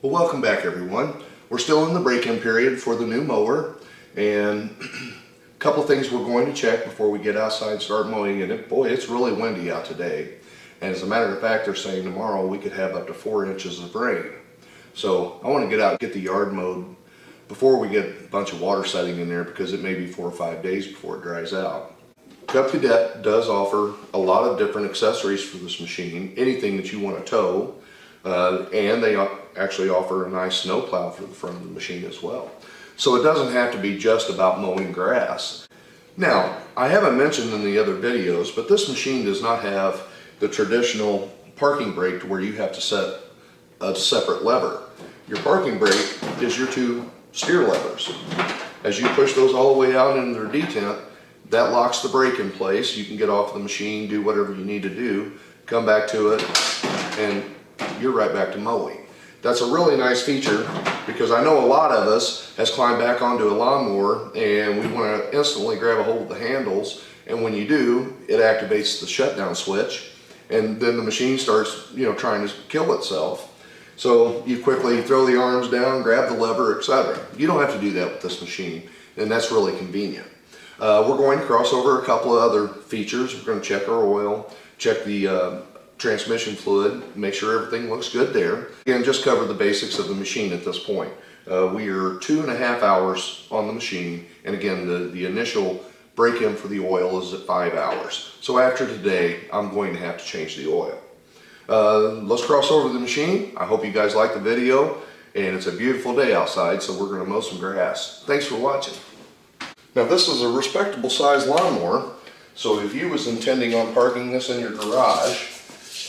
Well, welcome back everyone. We're still in the break-in period for the new mower, and a couple things we're going to check before we get outside and start mowing. And boy, it's really windy out today. And as a matter of fact, they're saying tomorrow we could have up to 4 inches of rain. So I want to get out and get the yard mowed before we get a bunch of water setting in there, because it may be 4 or 5 days before it dries out. Cub Cadet does offer a lot of different accessories for this machine, anything that you want to tow, and they actually offer a nice snow plow for the front of the machine as well. So it doesn't have to be just about mowing grass. Now, I haven't mentioned in the other videos, but this machine does not have the traditional parking brake to where you have to set a separate lever. Your parking brake is your 2 steer levers. As you push those all the way out into their detent, that locks the brake in place. You can get off the machine, do whatever you need to do, come back to it, and you're right back to mowing. That's a really nice feature, because I know a lot of us has climbed back onto a lawnmower and we want to instantly grab a hold of the handles, and when you do, it activates the shutdown switch, and then the machine starts, trying to kill itself. So you quickly throw the arms down, grab the lever, etc. You don't have to do that with this machine, and that's really convenient. We're going to cross over a couple of other features. We're going to check our oil, check the transmission fluid, make sure everything looks good there, and just cover the basics of the machine at this point. We are 2.5 hours on the machine, and again, the initial break-in for the oil is at 5 hours. So after today, I'm going to have to change the oil. Let's cross over the machine. I hope you guys like the video, and it's a beautiful day outside, so we're going to mow some grass. Thanks for watching. Now, this is a respectable size lawnmower, so if you was intending on parking this in your garage,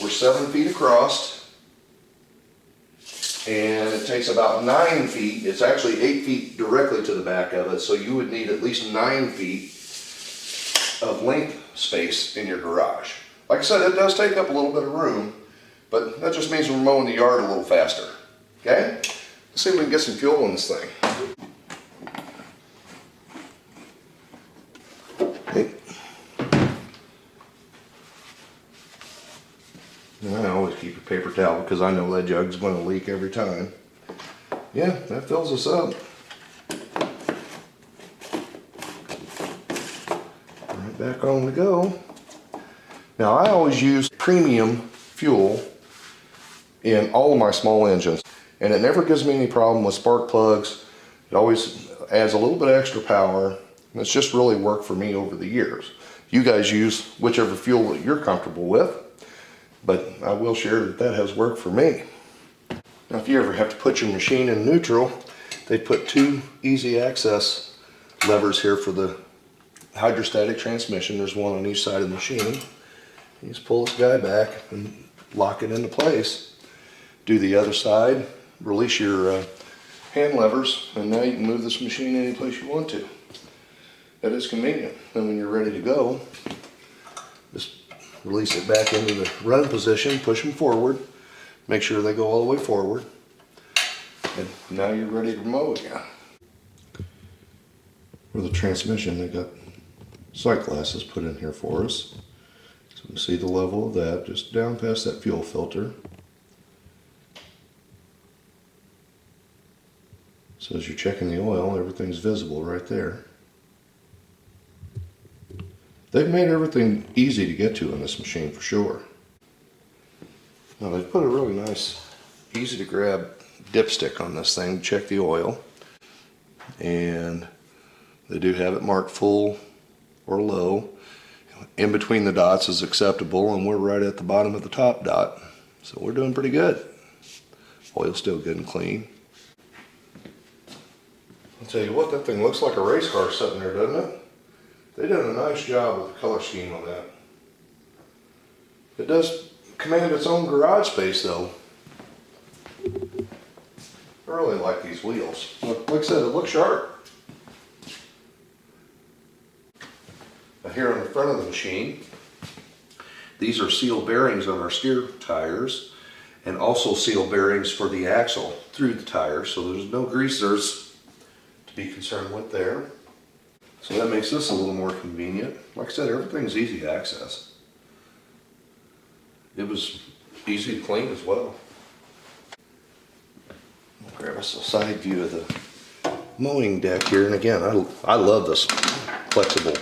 we're 7 feet across, and it takes about 9 feet. It's actually 8 feet directly to the back of it, so you would need at least 9 feet of length space in your garage. Like I said, it does take up a little bit of room, but that just means we're mowing the yard a little faster. Okay? Let's see if we can get some fuel in this thing. Okay. I always keep a paper towel because I know that jug's going to leak every time. Yeah, that fills us up. Right back on we go. Now, I always use premium fuel in all of my small engines, and it never gives me any problem with spark plugs. It always adds a little bit of extra power, and it's just really worked for me over the years. You guys use whichever fuel that you're comfortable with, but I will share that has worked for me. Now, if you ever have to put your machine in neutral, they put 2 easy access levers here for the hydrostatic transmission. There's one on each side of the machine. You just pull this guy back and lock it into place. Do the other side, release your hand levers, and now you can move this machine any place you want to. That is convenient. Then when you're ready to go, just release it back into the run position, push them forward, make sure they go all the way forward, and now you're ready to mow again. For the transmission, they got sight glasses put in here for us. So we see the level of that, just down past that fuel filter. So as you're checking the oil, everything's visible right there. They've made everything easy to get to in this machine for sure. Now, they've put a really nice, easy to grab dipstick on this thing to check the oil. And they do have it marked full or low. In between the dots is acceptable, and we're right at the bottom of the top dot. So we're doing pretty good. Oil's still good and clean. I'll tell you what, that thing looks like a race car sitting there, doesn't it? They did a nice job with the color scheme on that. It does command its own garage space though. I really like these wheels. Like I said, it looks sharp. Now, here on the front of the machine, these are seal bearings on our steer tires, and also seal bearings for the axle through the tires, so there's no greasers to be concerned with there. So that makes this a little more convenient. Like I said, everything's easy to access. It was easy to clean as well. us a side view of the mowing deck here. And again, I love this flexible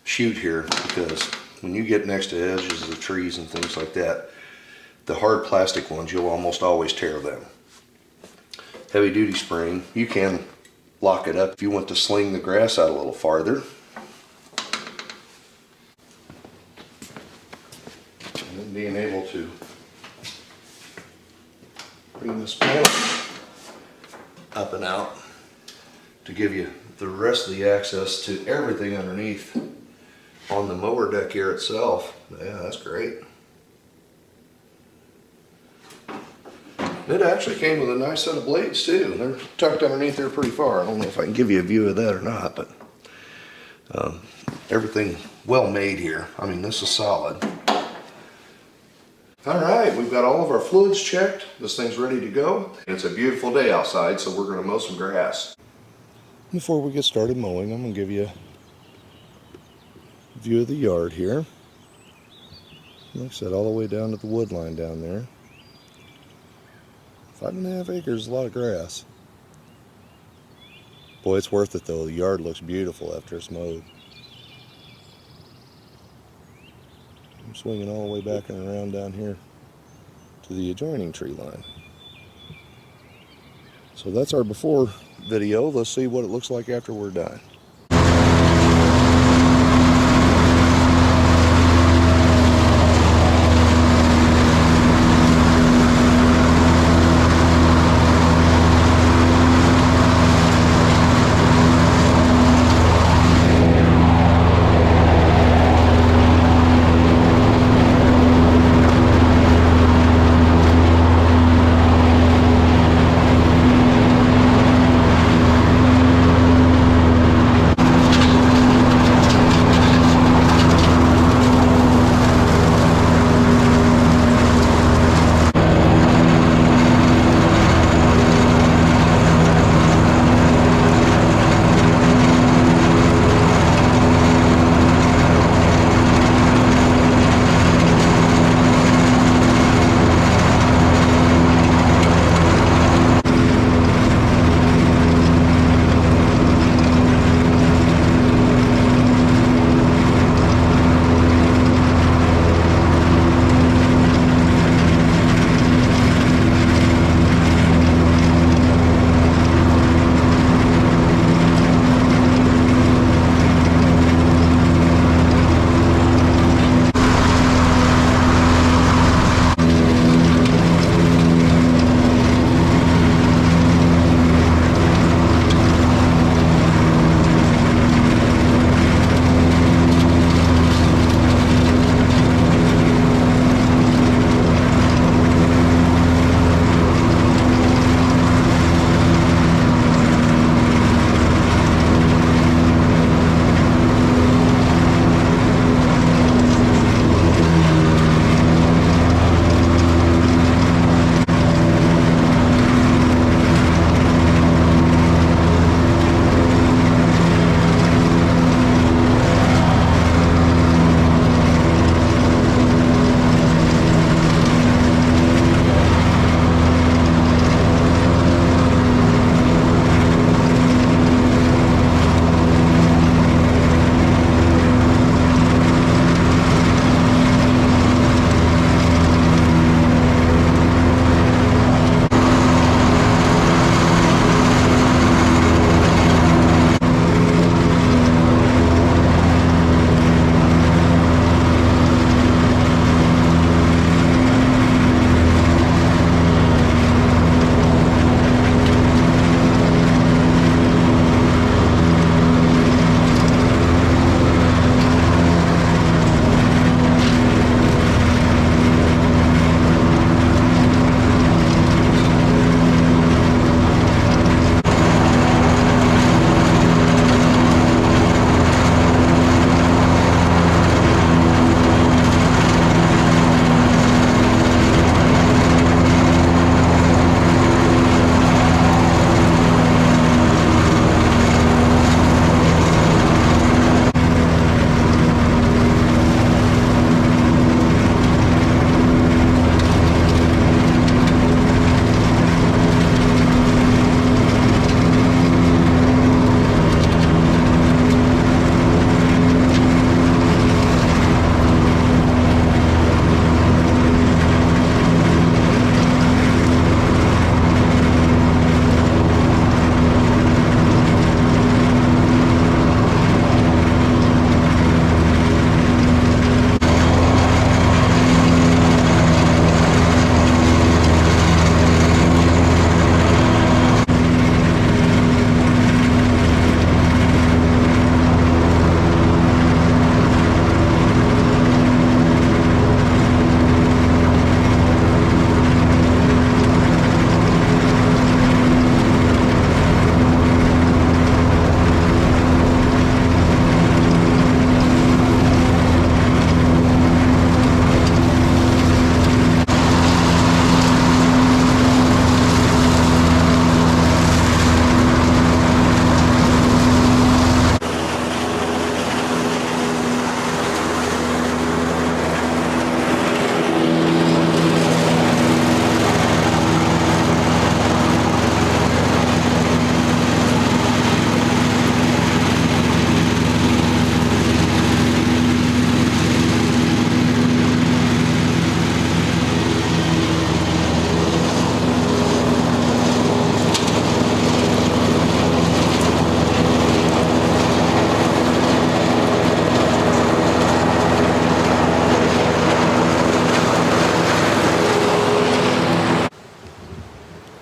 chute here, because when you get next to edges of the trees and things like that, the hard plastic ones, you'll almost always tear them. Heavy duty spring, you can lock it up if you want to sling the grass out a little farther. And then being able to bring this panel up and out to give you the rest of the access to everything underneath on the mower deck here itself. Yeah, that's great. It actually came with a nice set of blades too. They're tucked underneath there pretty far. I don't know if I can give you a view of that or not, but everything well made here. I mean, this is solid. All right, we've got all of our fluids checked. This thing's ready to go. It's a beautiful day outside, so we're going to mow some grass. Before we get started mowing, I'm going to give you a view of the yard here. Like I said, all the way down to the wood line down there. 5.5 acres is a lot of grass. Boy, it's worth it though. The yard looks beautiful after it's mowed. I'm swinging all the way back and around down here to the adjoining tree line. So that's our before video. Let's see what it looks like after we're done.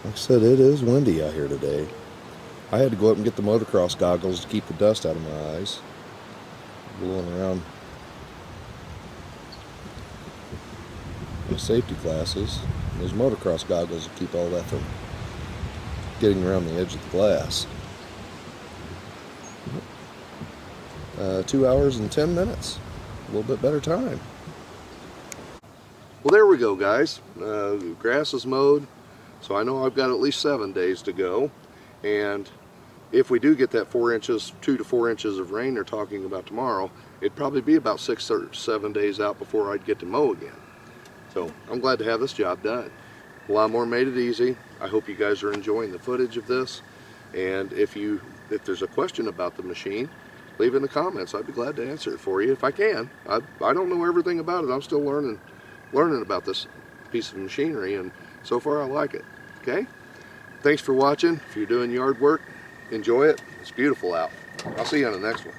Like I said, it is windy out here today. I had to go up and get the motocross goggles to keep the dust out of my eyes. Blowing around my safety glasses. And those motocross goggles to keep all that from getting around the edge of the glass. 2 hours and 10 minutes. A little bit better time. Well, there we go, guys. The grass is mowed, so I know I've got at least 7 days to go. And if we do get that 4 inches, 2 to 4 inches of rain they're talking about tomorrow, it'd probably be about 6 or 7 days out before I'd get to mow again. So I'm glad to have this job done. Lawnmower made it easy. I hope you guys are enjoying the footage of this. And if there's a question about the machine, leave it in the comments. I'd be glad to answer it for you if I can. I don't know everything about it. I'm still learning about this piece of machinery, and so far I like it. Okay? Thanks for watching. If you're doing yard work, enjoy it. It's beautiful out. I'll see you on the next one.